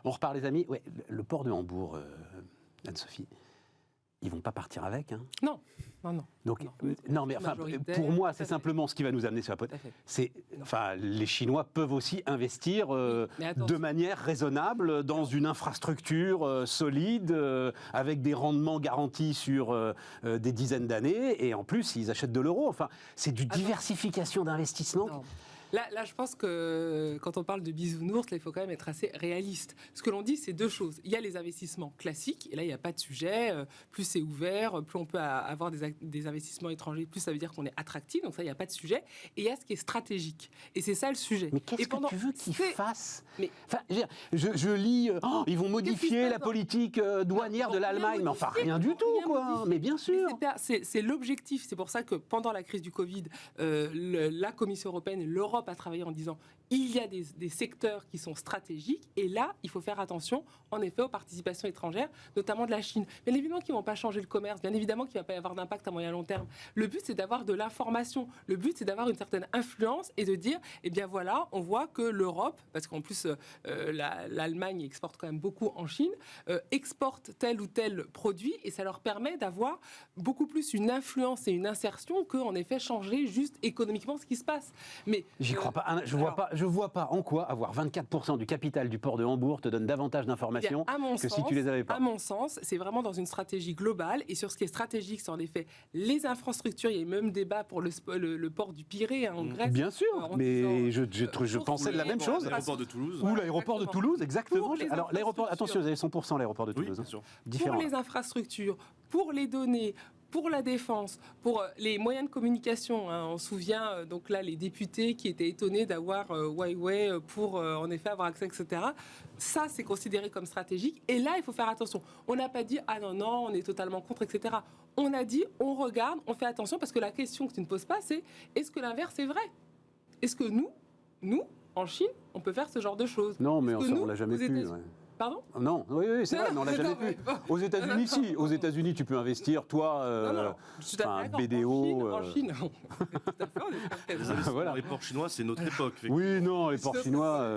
On repart, les amis. Ouais, le port de Hambourg, Anne-Sophie, ils vont pas partir avec, hein. Non. Donc, non, mais enfin, pour moi, c'est simplement ce qui va nous amener sur la pote. Les Chinois peuvent aussi investir de manière raisonnable dans une infrastructure solide, avec des rendements garantis sur des dizaines d'années, et en plus, ils achètent de l'euro. Enfin, c'est du diversification d'investissement. Là, je pense que quand on parle de bisounours, là, il faut quand même être assez réaliste. Ce que l'on dit, c'est deux choses. Il y a les investissements classiques, et là, il n'y a pas de sujet. Plus c'est ouvert, plus on peut avoir des investissements étrangers, plus ça veut dire qu'on est attractif. Donc ça, il n'y a pas de sujet. Et il y a ce qui est stratégique. Et c'est ça le sujet. Mais qu'est-ce que tu veux qu'ils fassent ? Je lis, ils vont modifier la politique douanière de l'Allemagne. Mais enfin, rien du tout, quoi. Mais bien sûr. C'est l'objectif. C'est pour ça que pendant la crise du Covid, la Commission européenne, l'Europe a travaillé en disant il y a des secteurs qui sont stratégiques et là, il faut faire attention, en effet, aux participations étrangères, notamment de la Chine. Bien évidemment qu'ils ne vont pas changer le commerce, bien évidemment qu'il ne va pas y avoir d'impact à moyen et long terme. Le but, c'est d'avoir de l'information. Le but, c'est d'avoir une certaine influence et de dire, eh bien voilà, on voit que l'Europe, parce qu'en plus, l'Allemagne exporte quand même beaucoup en Chine, exporte tel ou tel produit et ça leur permet d'avoir beaucoup plus une influence et une insertion que, en effet, changer juste économiquement ce qui se passe. Mais j'y crois pas. Je vois pas en quoi avoir 24% du capital du port de Hambourg te donne davantage d'informations que si tu les avais pas. À mon sens, c'est vraiment dans une stratégie globale et sur ce qui est stratégique, c'est en effet les infrastructures. Il y a eu même débat pour le port du Pirée en Grèce. Bien sûr, mais je pensais de la même chose. L'aéroport de Toulouse. Ou l'aéroport de Toulouse, exactement. Alors l'aéroport, attention, vous avez 100% l'aéroport de Toulouse. Oui, bien sûr. Différent. Pour les infrastructures, pour les données, pour la défense, pour les moyens de communication, hein, on se souvient donc là les députés qui étaient étonnés d'avoir Huawei pour en effet avoir accès, etc. Ça, c'est considéré comme stratégique. Et là, il faut faire attention. On n'a pas dit ah non, on est totalement contre, etc. On a dit on regarde, on fait attention parce que la question que tu ne poses pas, c'est est-ce que l'inverse est vrai ? Est-ce que nous, en Chine, on peut faire ce genre de choses ? Non, mais on l'a jamais pu. Pardon ? Non, oui, c'est vrai, mais on l'a jamais pu. Aux États-Unis, si. Aux États-Unis, tu peux investir, toi, BDO. En Chine, tout à fait. Les ports chinois, c'est notre époque. Oui, non, les ports chinois.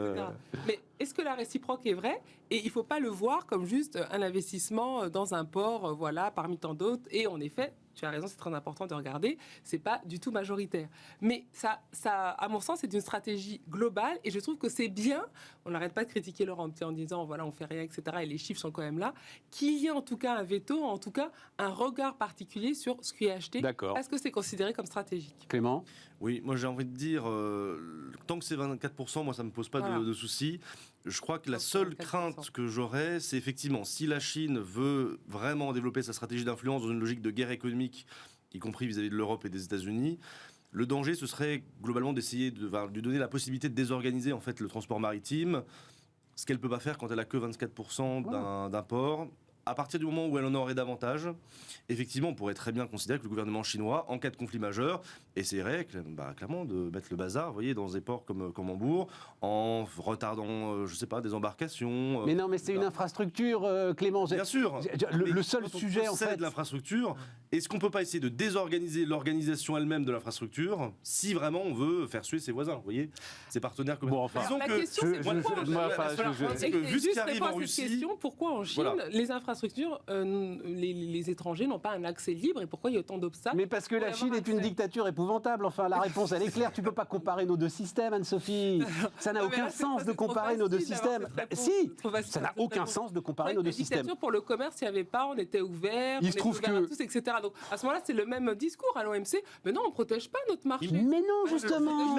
Mais est-ce que la réciproque est vraie ? Et il ne faut pas le voir comme juste un investissement dans un port, parmi tant d'autres. Et en effet, tu as raison, c'est très important de regarder. C'est pas du tout majoritaire. Mais ça, à mon sens, c'est une stratégie globale. Et je trouve que c'est bien. On n'arrête pas de critiquer l'Europe en disant, voilà, on fait rien, etc. Et les chiffres sont quand même là. Qu'il y ait en tout cas un veto, en tout cas un regard particulier sur ce qui est acheté. D'accord. Parce que c'est considéré comme stratégique. Clément ? Oui, moi j'ai envie de dire, tant que c'est 24%, moi ça ne me pose pas de soucis. Je crois que la seule crainte que j'aurais, c'est effectivement, si la Chine veut vraiment développer sa stratégie d'influence dans une logique de guerre économique, y compris vis-à-vis de l'Europe et des États-Unis, le danger, ce serait globalement d'essayer de lui donner la possibilité de désorganiser en fait le transport maritime, ce qu'elle ne peut pas faire quand elle a que 24% d'un port. À partir du moment où elle en aurait davantage, effectivement, on pourrait très bien considérer que le gouvernement chinois, en cas de conflit majeur, essaierait clairement de mettre le bazar, vous voyez, dans des ports comme Hambourg, en retardant, je sais pas, des embarcations. Mais non, mais c'est une infrastructure, Clément. Bien sûr. Le seul sujet, en fait, de l'infrastructure. Est-ce qu'on peut pas essayer de désorganiser l'organisation elle-même de l'infrastructure, si vraiment on veut faire suer ses voisins, vous voyez, ses partenaires comme. Bon, enfin, disons la question, c'est vu ce qui arrive en Russie, pourquoi en Chine, les infrastructures, les étrangers n'ont pas un accès libre et pourquoi il y a autant d'obstacles ? Mais parce que la Chine est une dictature épouvantable. Enfin, la réponse, elle est claire. Tu peux pas comparer nos deux systèmes, Anne-Sophie. Ça n'a aucun sens de comparer nos deux systèmes. Si, ça n'a aucun sens de comparer nos deux systèmes. La dictature, pour le commerce, il n'y avait pas, on était ouverts, il se trouve que tous, etc. Donc à ce moment-là, c'est le même discours à l'OMC. Mais non, on ne protège pas notre marché. Mais non, justement.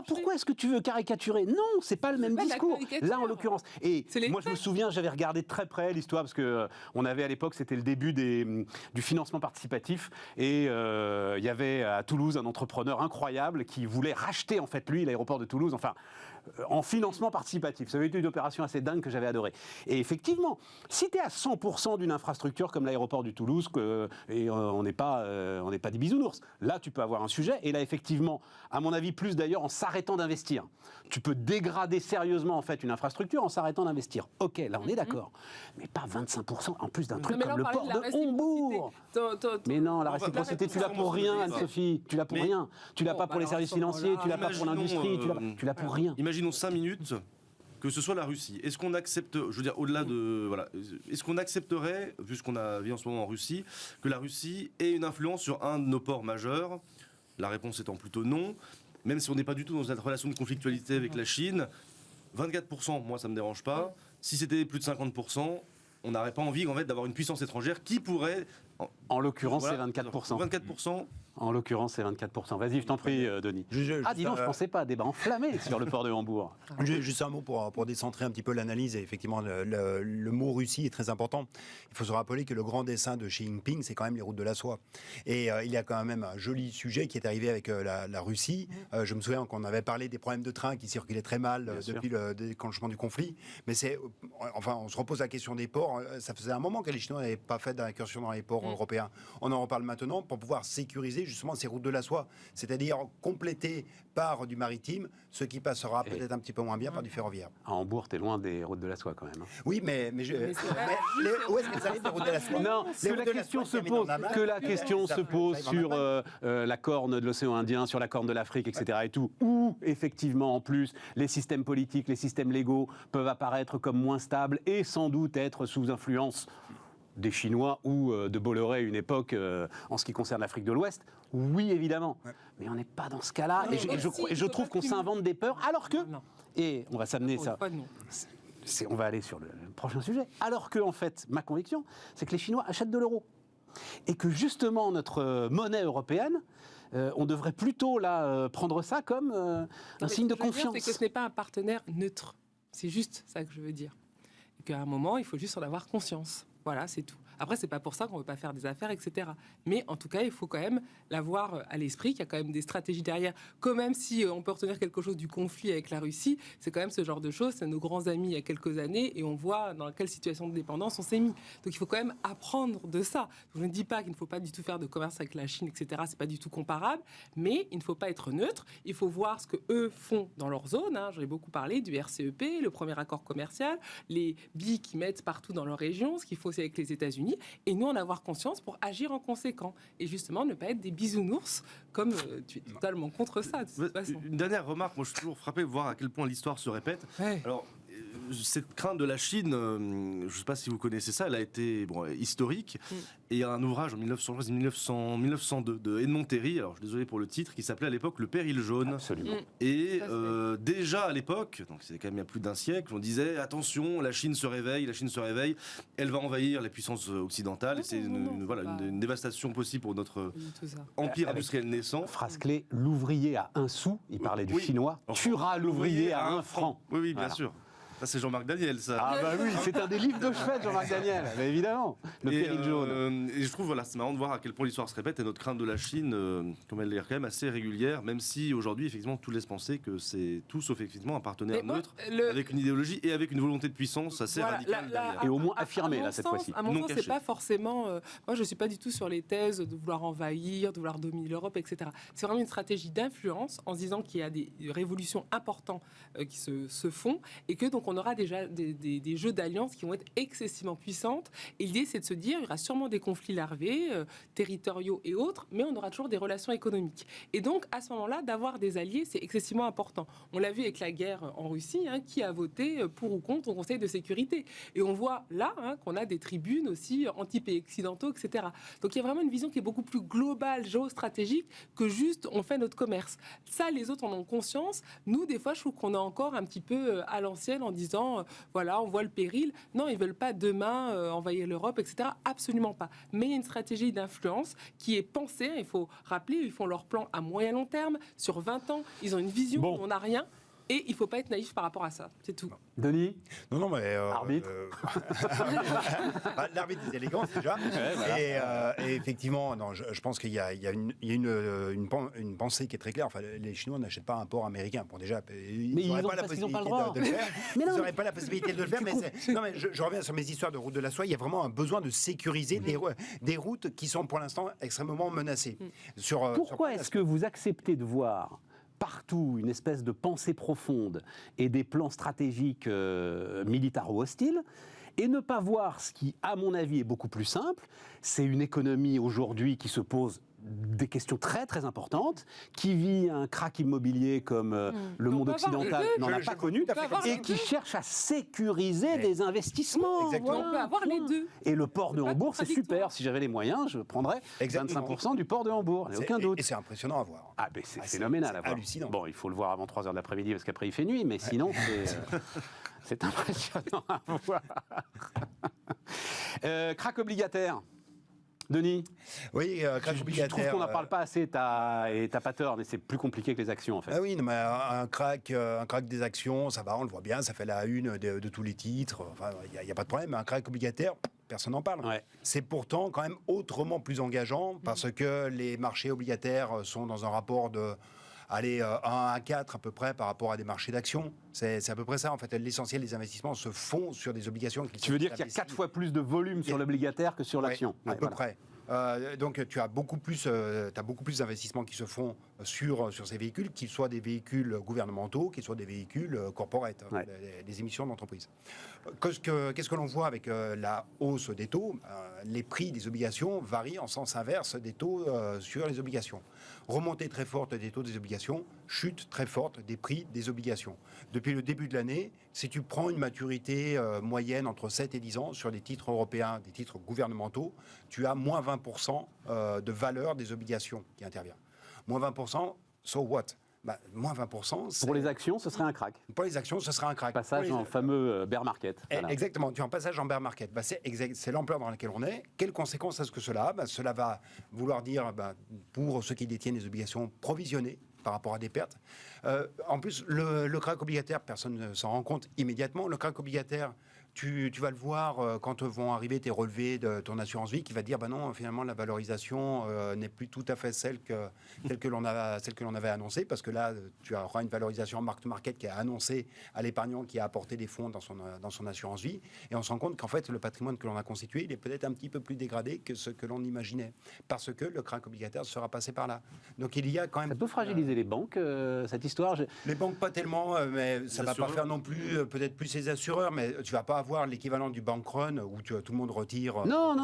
Pourquoi est-ce que tu veux caricaturer ? Non, c'est pas le même discours. Là, en l'occurrence. Et moi, je me souviens, j'avais regardé de très près l'histoire parce que on avait à l'époque, c'était le début du financement participatif, et il y avait à Toulouse un entrepreneur incroyable qui voulait racheter en fait lui l'aéroport de Toulouse, enfin en financement participatif. Ça avait été une opération assez dingue que j'avais adorée. Et effectivement, si tu es à 100% d'une infrastructure comme l'aéroport du Toulouse, et on n'est pas des bisounours, là tu peux avoir un sujet, et là effectivement, à mon avis, plus d'ailleurs en s'arrêtant d'investir. Tu peux dégrader sérieusement en fait une infrastructure en s'arrêtant d'investir. Ok, là on est d'accord, mais pas 25% en plus d'un truc comme le port de Hambourg. Mais non, la réciprocité, tu l'as pour rien, Anne-Sophie, tu l'as pour rien. Tu l'as pas pour les services financiers, tu l'as pas pour l'industrie, tu l'as pour rien. Imaginons 5 minutes que ce soit la Russie. Est-ce qu'on accepte, je veux dire, au-delà de... Voilà, est-ce qu'on accepterait, vu ce qu'on a vu en ce moment en Russie, que la Russie ait une influence sur un de nos ports majeurs? La réponse étant plutôt non, même si on n'est pas du tout dans cette relation de conflictualité avec la Chine. 24%, moi, ça ne me dérange pas. Si c'était plus de 50%, on n'aurait pas envie, en fait, d'avoir une puissance étrangère qui pourrait... En l'occurrence, c'est 24%. 24%. En l'occurrence, c'est 24%. Vas-y, je t'en prie, Denis. Dis donc, je ne pensais pas, débat enflammé sur le port de Hambourg. Juste un mot pour décentrer un petit peu l'analyse. Et effectivement, le mot Russie est très important. Il faut se rappeler que le grand dessein de Xi Jinping, c'est quand même les routes de la soie. Et il y a quand même un joli sujet qui est arrivé avec la Russie. Je me souviens qu'on avait parlé des problèmes de train qui circulaient très mal depuis le déclenchement du conflit. Mais on se repose la question des ports. Ça faisait un moment que les Chinois n'avaient pas fait d'incursion dans les ports européens. On en reparle maintenant pour pouvoir sécuriser justement ces routes de la soie, c'est-à-dire compléter par du maritime, ce qui passera peut-être un petit peu moins bien par du ferroviaire. À Hambourg, t'es loin des routes de la soie quand même. Oui, où est-ce qu'elles arrivent les routes de la soie? Non, que la question se pose sur la corne de l'océan Indien, sur la corne de l'Afrique, etc. et tout, où effectivement en plus les systèmes politiques, les systèmes légaux peuvent apparaître comme moins stables et sans doute être sous influence des Chinois ou de Bolloré une époque en ce qui concerne l'Afrique de l'Ouest. Oui, évidemment. Ouais. Mais on n'est pas dans ce cas-là. Et je trouve qu'on s'invente des peurs, alors que... Et on va s'amener ça... On va aller sur le prochain sujet. Alors que, en fait, ma conviction, c'est que les Chinois achètent de l'euro. Et que, justement, notre monnaie européenne, on devrait plutôt prendre ça comme un signe de confiance. C'est que ce n'est pas un partenaire neutre. C'est juste ça que je veux dire. Et qu'à un moment, il faut juste en avoir conscience. Voilà, c'est tout. Après, c'est pas pour ça qu'on ne veut pas faire des affaires, etc. Mais en tout cas, il faut quand même l'avoir à l'esprit, qu'il y a quand même des stratégies derrière. Quand même, si on peut retenir quelque chose du conflit avec la Russie, c'est quand même ce genre de choses. C'est nos grands amis il y a quelques années et on voit dans quelle situation de dépendance on s'est mis. Donc il faut quand même apprendre de ça. Je ne dis pas qu'il ne faut pas du tout faire de commerce avec la Chine, etc. C'est pas du tout comparable, mais il ne faut pas être neutre. Il faut voir ce que eux font dans leur zone. J'en ai beaucoup parlé du RCEP, le premier accord commercial, les billes qu'ils mettent partout dans leur région, ce qu'il faut aussi avec les États-Unis. Et nous, en avoir conscience pour agir en conséquent. Et justement, ne pas être des bisounours, comme tu es totalement contre ça, de toute façon. Une dernière remarque, moi je suis toujours frappé de voir à quel point l'histoire se répète. Ouais. Alors, cette crainte de la Chine, je ne sais pas si vous connaissez ça, elle a été historique. Et il y a un ouvrage en 1902 de Edmond Terry, alors je suis désolé pour le titre, qui s'appelait à l'époque Le Péril jaune. Absolument. Et déjà à l'époque, donc c'est quand même il y a plus d'un siècle, on disait attention, la Chine se réveille, elle va envahir les puissances occidentales. C'est une dévastation possible pour notre empire industriel naissant. Phrase clé, l'ouvrier à 1 sou, il parlait du chinois, tuera l'ouvrier à 1 franc. Oui, bien sûr. Ça, c'est Jean-Marc Daniel, ça. Ah bah oui, c'est un des livres de chevet de Jean-Marc Daniel, mais évidemment. Le Péril jaune. Et je trouve, c'est marrant de voir à quel point l'histoire se répète et notre crainte de la Chine, comme elle est quand même assez régulière, même si aujourd'hui, effectivement, tout laisse penser que c'est tout sauf effectivement un partenaire neutre, avec une idéologie et avec une volonté de puissance assez radicale. Et au moins affirmée, là, cette fois-ci. À mon sens, c'est pas forcément... moi, je suis pas du tout sur les thèses de vouloir envahir, de vouloir dominer l'Europe, etc. C'est vraiment une stratégie d'influence en se disant qu'il y a des révolutions importantes qui se font et que donc on aura déjà des jeux d'alliances qui vont être excessivement puissantes. Et l'idée, c'est de se dire, il y aura sûrement des conflits larvés, territoriaux et autres, mais on aura toujours des relations économiques. Et donc, à ce moment-là, d'avoir des alliés, c'est excessivement important. On l'a vu avec la guerre en Russie, qui a voté pour ou contre au Conseil de sécurité. Et on voit là qu'on a des tribunes aussi anti-pays occidentaux, etc. Donc, il y a vraiment une vision qui est beaucoup plus globale, géostratégique, que juste on fait notre commerce. Ça, les autres en ont conscience. Nous, des fois, je trouve qu'on est encore un petit peu à l'ancienne en disant voilà, on voit le péril. Non, ils ne veulent pas demain envahir l'Europe, etc. Absolument pas. Mais il y a une stratégie d'influence qui est pensée. Il faut rappeler, ils font leur plan à moyen long terme. Sur 20 ans, ils ont une vision où on n'a rien. Et il ne faut pas être naïf par rapport à ça. C'est tout. Denis ? Non, mais... arbitre l'arbitre des élégances, déjà. Ouais, voilà. Et effectivement, non, je pense qu'il y a une pensée qui est très claire. Enfin, les Chinois n'achètent pas un port américain. Bon, déjà, ils n'auraient pas la possibilité de le faire. Ils n'auraient pas la possibilité de le faire. Mais je reviens sur mes histoires de route de la soie. Il y a vraiment un besoin de sécuriser des routes qui sont pour l'instant extrêmement menacées. Pourquoi est-ce que vous acceptez de voir partout une espèce de pensée profonde et des plans stratégiques militaro-hostiles, et ne pas voir ce qui, à mon avis, est beaucoup plus simple, c'est une économie aujourd'hui qui se pose des questions très très importantes, qui vit un krach immobilier comme le monde occidental n'en a pas connu, et qui cherche à sécuriser des investissements. Exactement. On peut avoir les deux. Et le port de Hambourg, c'est super. Si j'avais les moyens, je prendrais 25% du port de Hambourg. Il n'y a aucun doute. Et c'est impressionnant à voir. Ah, mais c'est phénoménal à voir. Hallucinant. Bon, il faut le voir avant 3h de l'après-midi parce qu'après il fait nuit, mais sinon c'est impressionnant à voir. Krach obligataire. Denis? Oui, krach obligataire. Je trouve qu'on n'en parle pas assez, et t'as pas tort, mais c'est plus compliqué que les actions en fait. Ah oui, non, mais un krach des actions, ça va, on le voit bien, ça fait la une de tous les titres, enfin, il n'y a pas de problème, mais un krach obligataire, personne n'en parle. Ouais. C'est pourtant quand même autrement plus engageant, parce que les marchés obligataires sont dans un rapport de... 1 à 4 à peu près par rapport à des marchés d'actions. C'est à peu près ça, en fait. L'essentiel des investissements se font sur des obligations. Tu veux dire qu'il y a 4 fois plus de volume sur l'obligataire que sur l'action? À peu près. Donc tu as beaucoup plus d'investissements qui se font sur ces véhicules, qu'ils soient des véhicules gouvernementaux, qu'ils soient des véhicules corporate, des émissions d'entreprise. Qu'est-ce que l'on voit avec la hausse des taux? Les prix des obligations varient en sens inverse des taux sur les obligations. Remontée très forte des taux des obligations, chute très forte des prix des obligations. Depuis le début de l'année, si tu prends une maturité moyenne entre 7 et 10 ans sur des titres européens, des titres gouvernementaux, tu as moins 20% de valeur des obligations qui intervient. Moins 20%, so what? Moins 20%. Pour les actions, ce serait un krach. Pour les actions, ce serait un krach. Passage en fameux bear market. Voilà. Exactement, tu as un passage en bear market. C'est l'ampleur dans laquelle on est. Quelles conséquences est-ce que cela a? Cela va vouloir dire, pour ceux qui détiennent des obligations provisionnées par rapport à des pertes. En plus, le krach obligataire, personne ne s'en rend compte immédiatement. Le krach obligataire, tu vas le voir quand vont arriver tes relevés de ton assurance vie, qui va dire, non, finalement, la valorisation n'est plus tout à fait celle que l'on avait annoncée, parce que là, tu auras une valorisation mark-to-market qui est annoncée à l'épargnant qui a apporté des fonds dans son assurance vie. Et on se rend compte qu'en fait, le patrimoine que l'on a constitué, il est peut-être un petit peu plus dégradé que ce que l'on imaginait, parce que le krach obligataire sera passé par là. Donc il y a quand même... Ça peut fragiliser les banques, cette histoire? Les banques, pas tellement, mais ça ne va pas faire non plus, peut-être plus les assureurs, mais tu ne vas pas avoir l'équivalent du bank run où tout le monde retire. Non.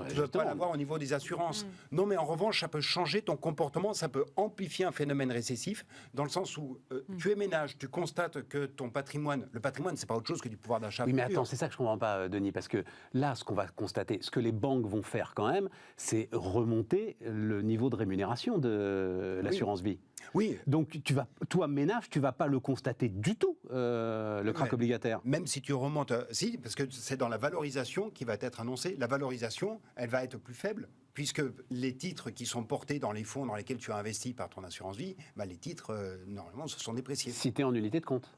Tu ne vas pas l'avoir au niveau des assurances. Non, mais en revanche, ça peut changer ton comportement, ça peut amplifier un phénomène récessif, dans le sens où tu es ménage, tu constates que ton patrimoine, le patrimoine, c'est pas autre chose que du pouvoir d'achat. Oui, mais attends, c'est ça que je ne comprends pas, Denis, parce que là, ce qu'on va constater, ce que les banques vont faire quand même, c'est remonter le niveau de rémunération de l'assurance vie. Oui. Donc, toi, ménage, tu ne vas pas le constater du tout, le krach obligataire. Même si tu remontes... Si, parce que c'est dans la valorisation qui va être annoncée. La valorisation, elle va être plus faible, puisque les titres qui sont portés dans les fonds dans lesquels tu as investi par ton assurance vie, les titres, normalement, se sont dépréciés. Si tu es en unité de compte.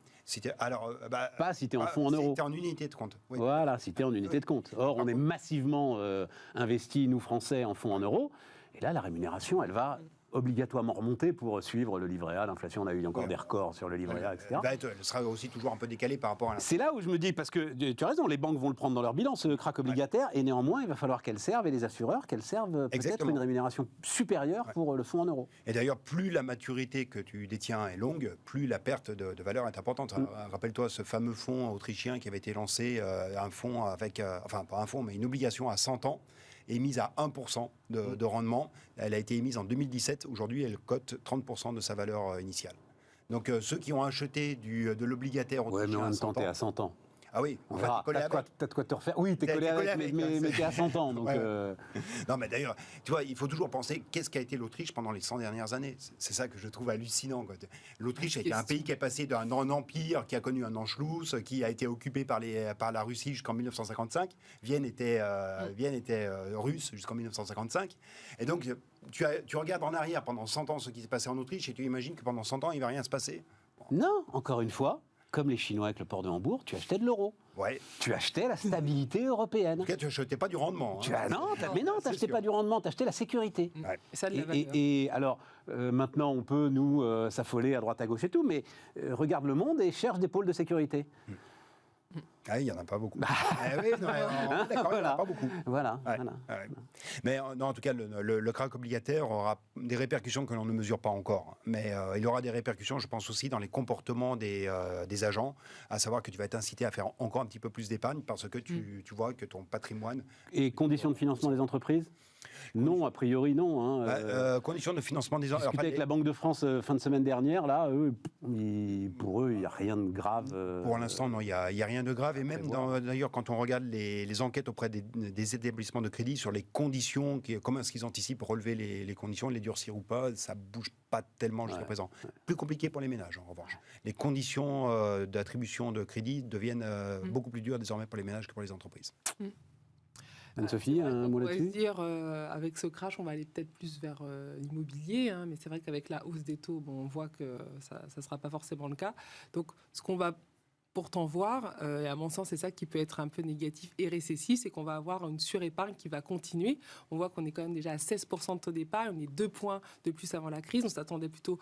Pas si tu es en fonds en euros. Si tu es en unité de compte. Oui. Voilà, si tu es en unité de compte. Or, on est massivement investis, nous, Français, en fonds en euros. Et là, la rémunération, elle va obligatoirement remonter pour suivre le livret A. L'inflation, on a eu encore des records sur le livret A, etc. Elle sera aussi toujours un peu décalée par rapport à l'inflation. C'est là où je me dis, parce que tu as raison, les banques vont le prendre dans leur bilan, ce krach obligataire, et néanmoins, il va falloir qu'elles servent, et les assureurs, qu'elles servent peut-être une rémunération supérieure pour le fonds en euros. Et d'ailleurs, plus la maturité que tu détiens est longue, plus la perte de valeur est importante. Rappelle-toi ce fameux fonds autrichien qui avait été lancé, un fonds avec, enfin pas un fonds, mais une obligation à 100 ans, émise à 1% de rendement. Elle a été émise en 2017. Aujourd'hui, elle cote 30% de sa valeur initiale. Donc, ceux qui ont acheté de l'obligataire... Oui, mais en même temps, t'es à 100 ans. Ah oui, t'as de quoi te refaire. Oui, t'es collé avec, mais t'es à 100 ans. Donc Non, mais d'ailleurs, tu vois, il faut toujours penser qu'est-ce qu'a été l'Autriche pendant les 100 dernières années. C'est ça que je trouve hallucinant. L'Autriche a été un pays qui est passé d'un empire, qui a connu un Anschluss, qui a été occupé par la Russie jusqu'en 1955. Vienne était russe jusqu'en 1955. Et donc, tu regardes en arrière pendant 100 ans ce qui s'est passé en Autriche et tu imagines que pendant 100 ans, il ne va rien se passer. Non, encore une fois. Comme les Chinois avec le port de Hambourg, tu achetais de l'euro. Ouais. Tu achetais la stabilité européenne. En tout cas, tu n'achetais pas du rendement. Tu n'achetais pas du rendement, tu achetais la sécurité. Ouais. Et alors, maintenant, on peut nous s'affoler à droite à gauche et tout, mais regarde le monde et cherche des pôles de sécurité. Ah, il n'y en a pas beaucoup. Oui, d'accord, il n'y en a pas beaucoup. Voilà. Mais non, en tout cas, le krach obligataire aura des répercussions que l'on ne mesure pas encore. Mais il aura des répercussions, je pense aussi, dans les comportements des agents, à savoir que tu vas être incité à faire encore un petit peu plus d'épargne parce que tu vois que ton patrimoine... Et conditions de financement des entreprises ? Non, a priori non. Conditions de financement des... J'ai discuté avec la Banque de France fin de semaine dernière, là, pour eux, il n'y a rien de grave. Pour l'instant, non, il n'y a rien de grave. Et même, d'ailleurs, quand on regarde les enquêtes auprès des établissements de crédit sur les conditions, comment est-ce qu'ils anticipent pour relever les conditions, les durcir ou pas, ça ne bouge pas tellement jusqu'à présent. Plus compliqué pour les ménages, en revanche. Les conditions d'attribution de crédit deviennent beaucoup plus dures désormais pour les ménages que pour les entreprises. Anne-Sophie, un mot là-dessus ? On pourrait se dire, avec ce crash, on va aller peut-être plus vers l'immobilier, mais c'est vrai qu'avec la hausse des taux, on voit que ça ne sera pas forcément le cas. Donc, ce qu'on va pourtant voir, et à mon sens, c'est ça qui peut être un peu négatif et récessif, c'est qu'on va avoir une surépargne qui va continuer. On voit qu'on est quand même déjà à 16% de taux d'épargne, on est 2 points de plus avant la crise. On s'attendait plutôt,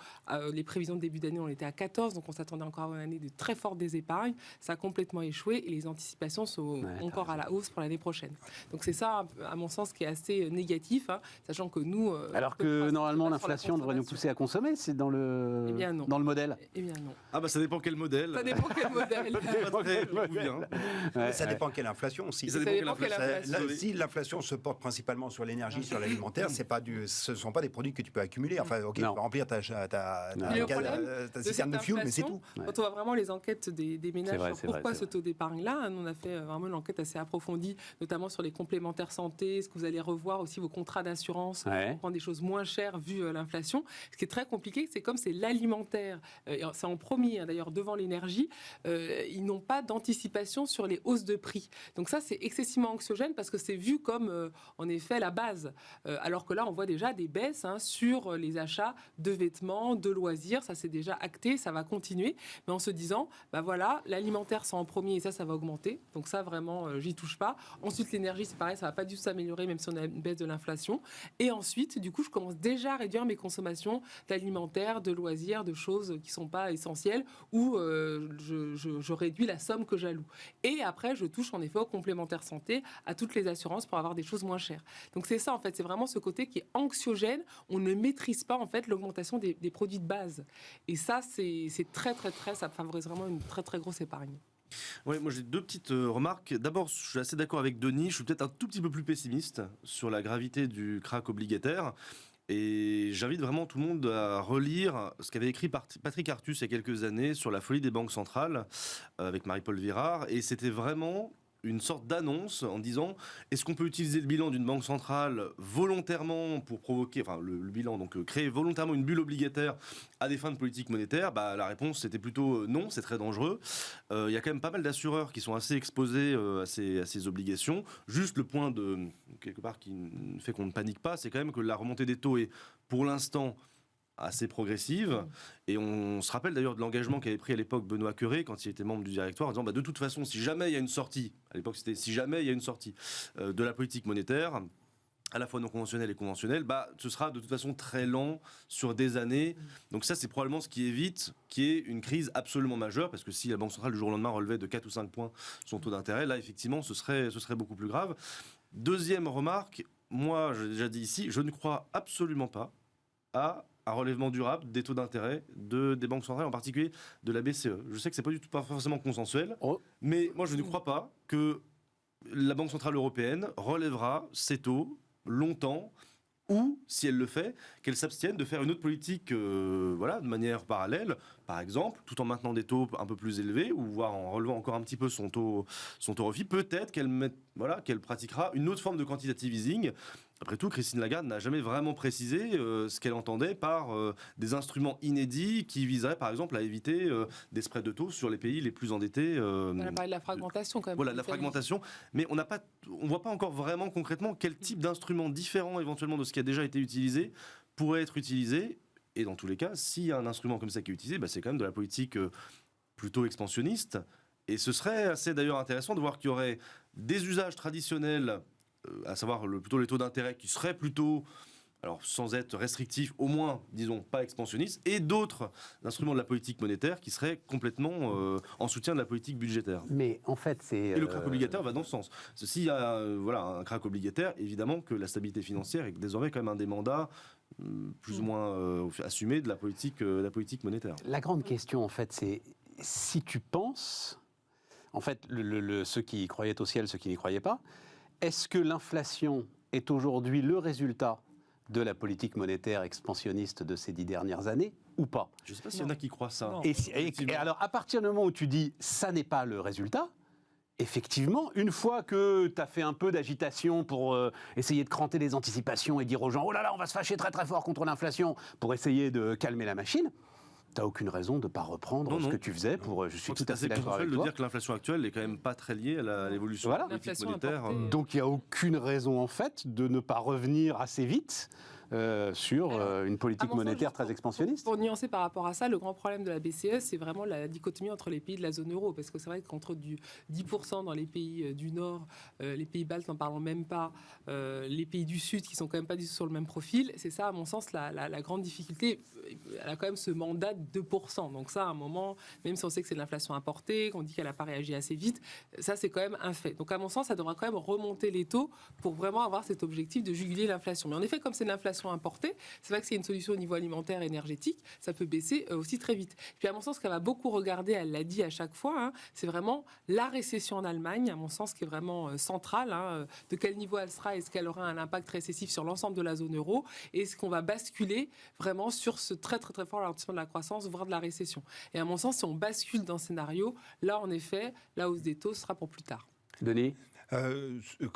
les prévisions de début d'année, on était à 14, donc on s'attendait encore à une année de très forte désépargne. Ça a complètement échoué et les anticipations sont encore à la hausse pour l'année prochaine. Donc c'est ça, à mon sens, qui est assez négatif, sachant que nous... Alors que normalement, l'inflation devrait nous pousser à consommer, c'est dans le, dans le modèle. Eh bien non. Ah bah ça dépend quel modèle. Ça dépend quel modèle. Ça dépend quelle inflation aussi. Si l'inflation se porte principalement sur l'énergie, sur l'alimentaire, ce ne sont pas des produits que tu peux accumuler. Enfin, ok, tu peux remplir ta citerne de fuel, mais c'est tout. Quand on voit vraiment les enquêtes des ménages sur pourquoi ce taux d'épargne-là, on a fait vraiment une enquête assez approfondie, notamment sur les complémentaires santé, est-ce que vous allez revoir aussi vos contrats d'assurance pour prendre des choses moins chères vu l'inflation. Ce qui est très compliqué, c'est comme c'est l'alimentaire, c'est en premier d'ailleurs devant l'énergie, ils n'ont pas d'anticipation sur les hausses de prix. Donc ça, c'est excessivement anxiogène parce que c'est vu comme, en effet, la base. Alors que là, on voit déjà des baisses sur les achats de vêtements, de loisirs. Ça, c'est déjà acté, ça va continuer. Mais en se disant, voilà, l'alimentaire, c'est en premier et ça va augmenter. Donc ça, vraiment, j'y touche pas. Ensuite, l'énergie, c'est pareil, ça va pas du tout s'améliorer, même si on a une baisse de l'inflation. Et ensuite, du coup, je commence déjà à réduire mes consommations d'alimentaire, de loisirs, de choses qui sont pas essentielles ou je réduis la somme que j'alloue. Et après, je touche en effet aux complémentaires santé, à toutes les assurances pour avoir des choses moins chères. Donc c'est ça, en fait, c'est vraiment ce côté qui est anxiogène. On ne maîtrise pas, en fait, l'augmentation des produits de base. Et ça, c'est très, très, très, ça favorise vraiment une très, très grosse épargne. Oui, moi j'ai deux petites remarques. D'abord, je suis assez d'accord avec Denis, je suis peut-être un tout petit peu plus pessimiste sur la gravité du krach obligataire. Et j'invite vraiment tout le monde à relire ce qu'avait écrit Patrick Artus il y a quelques années sur la folie des banques centrales avec Marie-Paul Virard. Et c'était vraiment une sorte d'annonce en disant est-ce qu'on peut utiliser le bilan d'une banque centrale volontairement pour provoquer, enfin le bilan, donc créer volontairement une bulle obligataire à des fins de politique monétaire. La réponse c'était plutôt non, c'est très dangereux. Il y a quand même pas mal d'assureurs qui sont assez exposés à ces obligations. Juste le point de quelque part qui fait qu'on ne panique pas, c'est quand même que la remontée des taux est pour l'instant assez progressive. Et on se rappelle d'ailleurs de l'engagement qu'avait pris à l'époque Benoît Cœuré quand il était membre du directoire en disant de toute façon, si jamais il y a une sortie, à l'époque c'était si jamais il y a une sortie de la politique monétaire, à la fois non conventionnelle et conventionnelle, ce sera de toute façon très lent sur des années. Donc ça, c'est probablement ce qui évite qu'il y ait une crise absolument majeure, parce que si la Banque centrale du jour au lendemain relevait de 4 ou 5 points son taux d'intérêt, là effectivement ce serait beaucoup plus grave. Deuxième remarque, moi j'ai déjà dit ici, je ne crois absolument pas à un relèvement durable des taux d'intérêt des banques centrales, en particulier de la BCE. Je sais que c'est pas forcément consensuel, mais moi je ne crois pas que la Banque centrale européenne relèvera ses taux longtemps, ou si elle le fait, qu'elle s'abstienne de faire une autre politique de manière parallèle, par exemple, tout en maintenant des taux un peu plus élevés, ou voire en relevant encore un petit peu son taux refi. Peut-être qu'elle pratiquera une autre forme de quantitative easing. Après tout, Christine Lagarde n'a jamais vraiment précisé ce qu'elle entendait par des instruments inédits qui viseraient, par exemple, à éviter des spreads de taux sur les pays les plus endettés. On a parlé de la fragmentation, quand même. Voilà, de la fragmentation. Mais on ne voit pas encore vraiment concrètement quel type d'instrument différent, éventuellement, de ce qui a déjà été utilisé, pourrait être utilisé. Et dans tous les cas, s'il y a un instrument comme ça qui est utilisé, c'est quand même de la politique plutôt expansionniste. Et ce serait assez d'ailleurs intéressant de voir qu'il y aurait des usages traditionnels, à savoir plutôt les taux d'intérêt qui seraient plutôt, alors sans être restrictifs, au moins, disons, pas expansionnistes, et d'autres instruments de la politique monétaire qui seraient complètement en soutien de la politique budgétaire. Mais en fait, c'est... Et le krach obligataire va dans ce sens. S'il y a un krach obligataire, évidemment que la stabilité financière est désormais quand même un des mandats plus ou moins assumés de la politique monétaire. La grande question, en fait, c'est si tu penses... En fait, ceux qui croyaient au ciel, ceux qui n'y croyaient pas, est-ce que l'inflation est aujourd'hui le résultat de la politique monétaire expansionniste de ces 10 dernières années ou pas? Je ne sais pas s'il y en a qui croient ça. Et alors, à partir du moment où tu dis ça n'est pas le résultat, effectivement, une fois que tu as fait un peu d'agitation pour essayer de cranter les anticipations et dire aux gens « Oh là là, on va se fâcher très très fort contre l'inflation » pour essayer de calmer la machine, tu n'as aucune raison de ne pas reprendre ce que tu faisais. Je suis tout à fait d'accord avec toi. de dire que l'inflation actuelle n'est quand même pas très liée à l'évolution de la politique monétaire. Donc il n'y a aucune raison en fait de ne pas revenir assez vite sur une politique monétaire très expansionniste. Pour nuancer par rapport à ça, le grand problème de la BCE, c'est vraiment la dichotomie entre les pays de la zone euro. Parce que c'est vrai qu'entre du 10% dans les pays du Nord, les pays baltes n'en parlons même pas, les pays du Sud qui sont quand même pas du tout sur le même profil, c'est ça, à mon sens, la grande difficulté. Elle a quand même ce mandat de 2%. Donc ça, à un moment, même si on sait que c'est de l'inflation importée, qu'on dit qu'elle n'a pas réagi assez vite, ça, c'est quand même un fait. Donc à mon sens, ça devra quand même remonter les taux pour vraiment avoir cet objectif de juguler l'inflation. Mais en effet, comme c'est de l'inflation importée, c'est vrai que c'est une solution au niveau alimentaire et énergétique, ça peut baisser aussi très vite. Puis à mon sens, ce qu'elle va beaucoup regarder, elle l'a dit à chaque fois, c'est vraiment la récession en Allemagne, à mon sens, qui est vraiment centrale. De quel niveau elle sera, est-ce qu'elle aura un impact récessif sur l'ensemble de la zone euro, et est-ce qu'on va basculer vraiment sur ce très très très fort ralentissement de la croissance, voire de la récession. Et à mon sens, si on bascule dans ce scénario, là en effet, la hausse des taux sera pour plus tard. Denis ?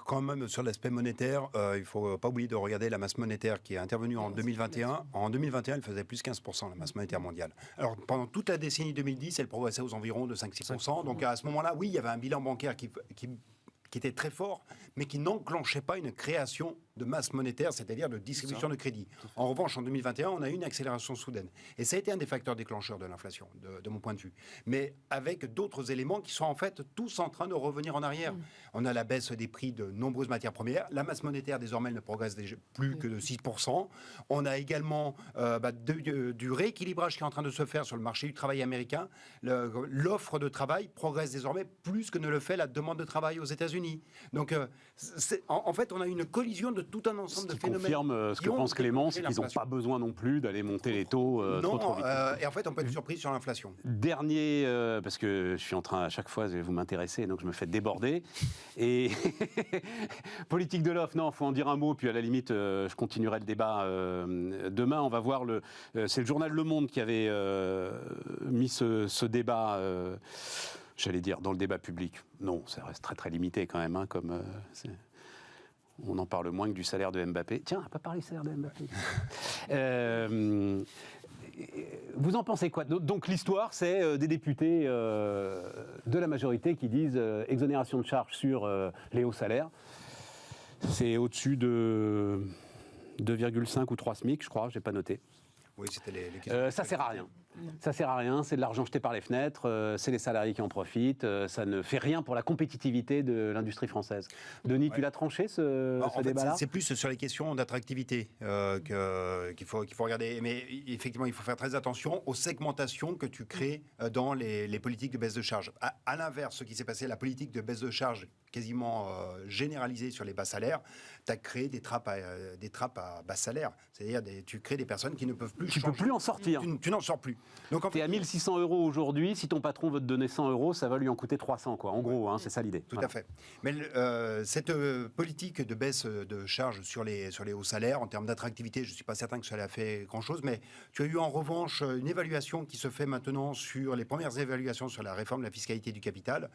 Quand même, sur l'aspect monétaire, il ne faut pas oublier de regarder la masse monétaire qui est intervenue en 2021. En 2021, elle faisait plus 15%, la masse monétaire mondiale. Alors, pendant toute la décennie 2010, elle progressait aux environs de 5-6%. Donc, à ce moment-là, oui, il y avait un bilan bancaire qui était très fort, mais qui n'enclenchait pas une création de masse monétaire, c'est-à-dire de distribution de crédit. En revanche, en 2021, on a eu une accélération soudaine. Et ça a été un des facteurs déclencheurs de l'inflation, de mon point de vue. Mais avec d'autres éléments qui sont en fait tous en train de revenir en arrière. On a la baisse des prix de nombreuses matières premières. La masse monétaire, désormais, ne progresse plus que de 6%. On a également du rééquilibrage qui est en train de se faire sur le marché du travail américain. L'offre de travail progresse désormais plus que ne le fait la demande de travail aux États-Unis. Donc, en fait, on a une collision de tout un ensemble de phénomènes. Confirme ce que pense Clément, c'est qu'ils n'ont pas besoin non plus d'aller monter les taux trop vite. Et en fait, on peut être surpris sur l'inflation. Dernier, parce que je suis en train, à chaque fois, vous m'intéressez, donc je me fais déborder. Et politique de l'offre, non, il faut en dire un mot, puis à la limite, je continuerai le débat demain. On va voir, c'est le journal Le Monde qui avait mis ce débat... j'allais dire, dans le débat public. Non, ça reste très très limité quand même, on en parle moins que du salaire de Mbappé. Tiens, on n'a pas parlé du salaire de Mbappé. Vous en pensez quoi? Donc l'histoire, c'est des députés de la majorité qui disent exonération de charges sur les hauts salaires. C'est au-dessus de 2,5 ou 3 SMIC, je crois, je n'ai pas noté. Oui, c'était les questions. Ça sert à rien. Ça sert à rien, c'est de l'argent jeté par les fenêtres, c'est les salariés qui en profitent, ça ne fait rien pour la compétitivité de l'industrie française. Denis, tu l'as tranché ce débat-là? C'est plus sur les questions d'attractivité qu'il faut regarder. Mais effectivement, il faut faire très attention aux segmentations que tu crées dans les politiques de baisse de charge. À l'inverse, ce qui s'est passé, la politique de baisse de charge quasiment généralisée sur les bas salaires, tu as créé des trappes à bas salaire. C'est-à-dire tu crées des personnes qui ne peuvent plus changer. Tu ne peux plus en sortir. Tu n'en sors plus. Donc, tu es à 1 600 € aujourd'hui, si ton patron veut te donner 100 €, ça va lui en coûter 300, quoi. En gros, c'est ça l'idée. Tout à fait. Mais cette politique de baisse de charges sur les hauts salaires, en termes d'attractivité, je ne suis pas certain que ça ait fait grand-chose, mais tu as eu en revanche une évaluation qui se fait maintenant sur les premières évaluations sur la réforme de la fiscalité du capital,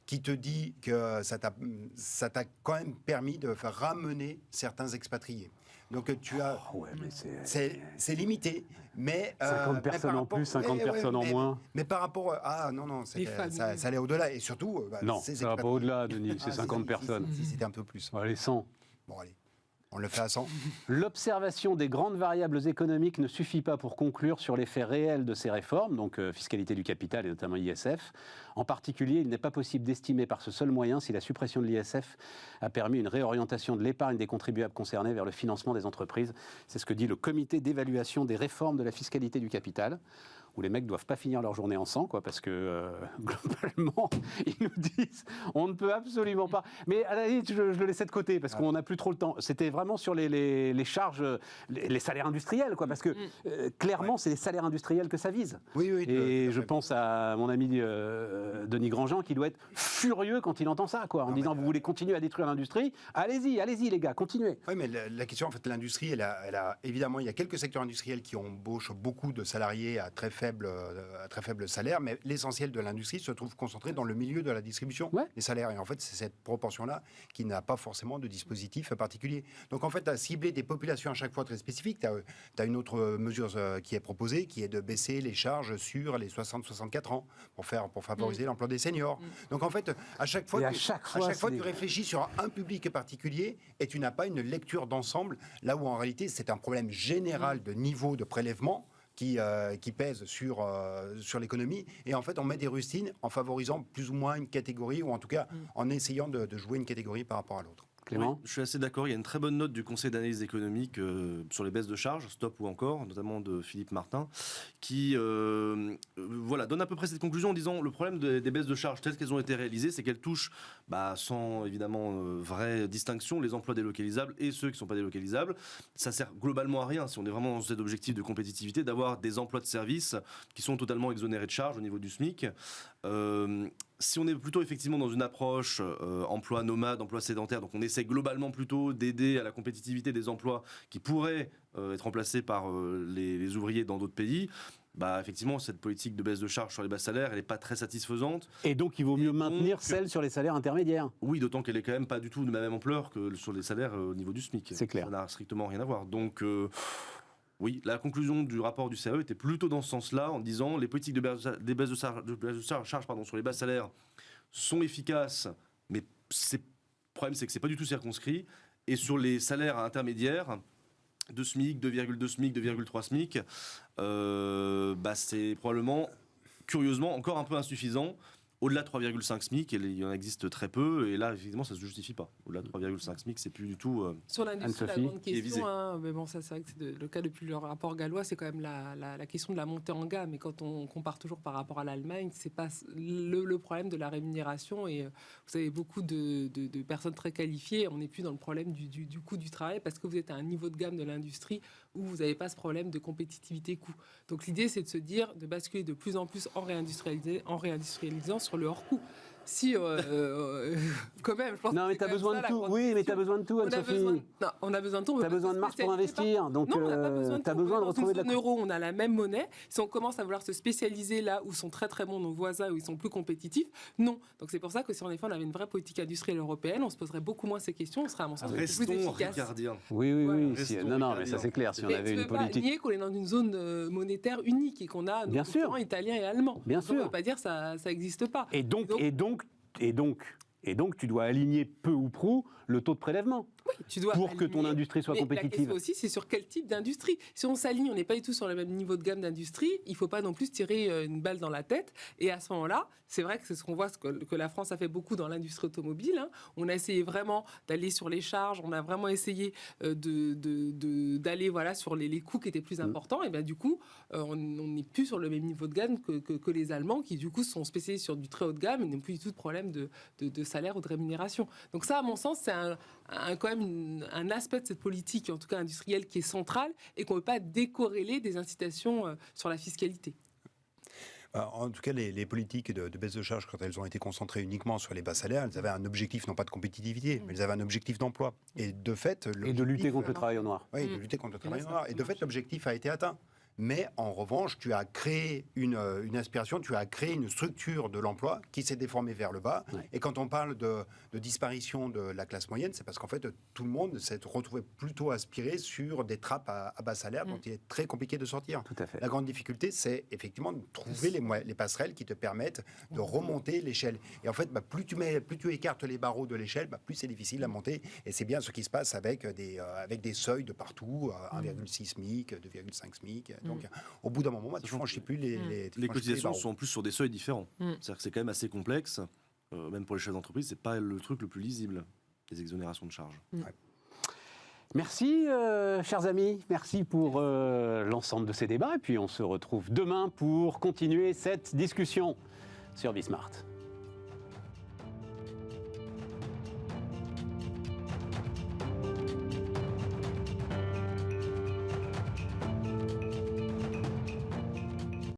qui te dit que ça t'a quand même permis de faire ramener certains expatriés. Donc tu as, c'est limité, mais 50 personnes en plus, 50 personnes en moins. Mais par rapport ça allait au-delà et surtout, non, ça va pas au-delà, Denis. C'est 50 personnes. Si c'était un peu plus. Allez, 100. Bon, allez. On le fait à 100. L'observation des grandes variables économiques ne suffit pas pour conclure sur l'effet réel de ces réformes, donc fiscalité du capital et notamment ISF. En particulier, il n'est pas possible d'estimer par ce seul moyen si la suppression de l'ISF a permis une réorientation de l'épargne des contribuables concernés vers le financement des entreprises. C'est ce que dit le comité d'évaluation des réformes de la fiscalité du capital. où les mecs doivent pas finir leur journée en sang, quoi, parce que globalement, ils nous disent on ne peut absolument pas. Mais à la limite, je le laissais de côté parce qu'on n'a plus trop le temps. C'était vraiment sur les charges, les salaires industriels, quoi, parce que clairement, c'est les salaires industriels que ça vise. Oui, et je pense à mon ami Denis Grandjean qui doit être furieux quand il entend ça, quoi, en disant vous voulez continuer à détruire l'industrie, allez-y les gars, continuez. Oui, mais la question, en fait, l'industrie, elle a évidemment, il y a quelques secteurs industriels qui embauchent beaucoup de salariés à très faible salaire, mais l'essentiel de l'industrie se trouve concentré dans le milieu de la distribution des salaires. Et en fait, c'est cette proportion-là qui n'a pas forcément de dispositif particulier. Donc, en fait, tu as ciblé des populations à chaque fois très spécifiques. Tu as une autre mesure qui est proposée, qui est de baisser les charges sur les 60-64 ans pour favoriser l'emploi des seniors. Donc, en fait, à chaque fois, tu réfléchis sur un public particulier et tu n'as pas une lecture d'ensemble, là où en réalité, c'est un problème général de niveau de prélèvement qui pèse sur l'économie. Et en fait, on met des rustines en favorisant plus ou moins une catégorie, ou en tout cas en essayant de jouer une catégorie par rapport à l'autre. Clément ? Oui, je suis assez d'accord. Il y a une très bonne note du Conseil d'analyse économique sur les baisses de charges, Stop ou encore, notamment de Philippe Martin, qui donne à peu près cette conclusion en disant le problème des baisses de charges telles qu'elles ont été réalisées, c'est qu'elles touchent, sans évidemment vraie distinction, les emplois délocalisables et ceux qui ne sont pas délocalisables. Ça sert globalement à rien, si on est vraiment dans cet objectif de compétitivité, d'avoir des emplois de service qui sont totalement exonérés de charges au niveau du SMIC. Si on est plutôt effectivement dans une approche emploi nomade, emploi sédentaire, donc on essaie globalement plutôt d'aider à la compétitivité des emplois qui pourraient être remplacés par les ouvriers dans d'autres pays, effectivement, cette politique de baisse de charges sur les bas salaires, elle n'est pas très satisfaisante. Et donc, il vaut mieux maintenir celle sur les salaires intermédiaires. Oui, d'autant qu'elle est quand même pas du tout de la même ampleur que sur les salaires au niveau du SMIC. C'est clair. Ça n'a strictement rien à voir. Donc, oui, la conclusion du rapport du CAE était plutôt dans ce sens-là, en disant les politiques de baisse de charges sur les bas salaires sont efficaces, mais le problème, c'est que ce n'est pas du tout circonscrit. Et sur les salaires intermédiaires, 2 SMIC, 2,2 SMIC, 2,3 SMIC, c'est probablement, curieusement, encore un peu insuffisant. Au-delà de 3,5 SMIC, il y en existe très peu, et là, effectivement, ça ne se justifie pas. Au-delà de 3,5 SMIC, c'est plus du tout... Sur l'industrie, la grande question, mais bon, ça c'est vrai que c'est le cas depuis le rapport gallois, c'est quand même la question de la montée en gamme. Et quand on compare toujours par rapport à l'Allemagne, c'est pas le problème de la rémunération. Et vous avez beaucoup de personnes très qualifiées, on n'est plus dans le problème du coût du travail, parce que vous êtes à un niveau de gamme de l'industrie où vous n'avez pas ce problème de compétitivité coût. Donc l'idée, c'est de se dire, de basculer de plus en plus en réindustrialisant sur le hors-coût. Si, quand même, je pense non, mais tu as besoin de tout. Oui, mais tu as besoin de tout, Anne-Sophie. On a besoin de tout. Tu as besoin de marge pour investir. Donc, tu as besoin de retrouver de la... Dans une euro, on a la même monnaie. Si on commence à vouloir se spécialiser là où sont très très bons nos voisins, où ils sont plus compétitifs, non. Donc, c'est pour ça que si en effet on avait une vraie politique industrielle européenne, on se poserait beaucoup moins ces questions. On serait à mon sens plus efficace. Oui. Voilà. Non, mais ça c'est clair. Si on avait une politique... Tu ne peux pas nier qu'on est dans une zone monétaire unique et qu'on a nos concurrents italiens et allemands. Bien sûr. On ne peut pas dire que ça n'existe pas. Et donc, tu dois aligner peu ou prou le taux de prélèvement pour que ton industrie soit compétitive. La question aussi, c'est sur quel type d'industrie. Si on s'aligne, on n'est pas du tout sur le même niveau de gamme d'industrie, il ne faut pas non plus tirer une balle dans la tête. Et à ce moment-là, c'est vrai que c'est ce qu'on voit, que la France a fait beaucoup dans l'industrie automobile. Hein. On a essayé vraiment d'aller sur les charges, on a vraiment essayé d'aller sur les coûts qui étaient plus importants. Et bien du coup, on n'est plus sur le même niveau de gamme que les Allemands, qui du coup sont spécialisés sur du très haut de gamme et n'ont plus du tout de problème de salaire ou de rémunération. Donc ça, à mon sens, c'est quand même un aspect de cette politique, en tout cas industrielle, qui est central et qu'on ne peut pas décorréler des incitations sur la fiscalité. En tout cas, les politiques de baisse de charges, quand elles ont été concentrées uniquement sur les bas salaires, elles avaient un objectif, non pas de compétitivité, mais elles avaient un objectif d'emploi. Et de fait... Et de lutter contre le travail au noir. Oui, de lutter contre le travail au noir. Et de fait, l'objectif a été atteint. Mais en revanche, tu as créé une aspiration, tu as créé une structure de l'emploi qui s'est déformée vers le bas. Ouais. Et quand on parle de disparition de la classe moyenne, c'est parce qu'en fait, tout le monde s'est retrouvé plutôt aspiré sur des trappes à bas salaire dont il est très compliqué de sortir. Tout à fait. La grande difficulté, c'est effectivement de trouver les passerelles qui te permettent de remonter l'échelle. Et en fait, plus tu écartes les barreaux de l'échelle, plus c'est difficile à monter. Et c'est bien ce qui se passe avec des seuils de partout, 1,6 SMIC, 2,5 SMIC. Donc, au bout d'un moment, tu ne franchis plus les cotisations sont en plus sur des seuils différents. C'est-à-dire que c'est quand même assez complexe. Même pour les chefs d'entreprise, ce n'est pas le truc le plus lisible, les exonérations de charges. Ouais. Merci, chers amis. Merci pour l'ensemble de ces débats. Et puis, on se retrouve demain pour continuer cette discussion sur Bismart.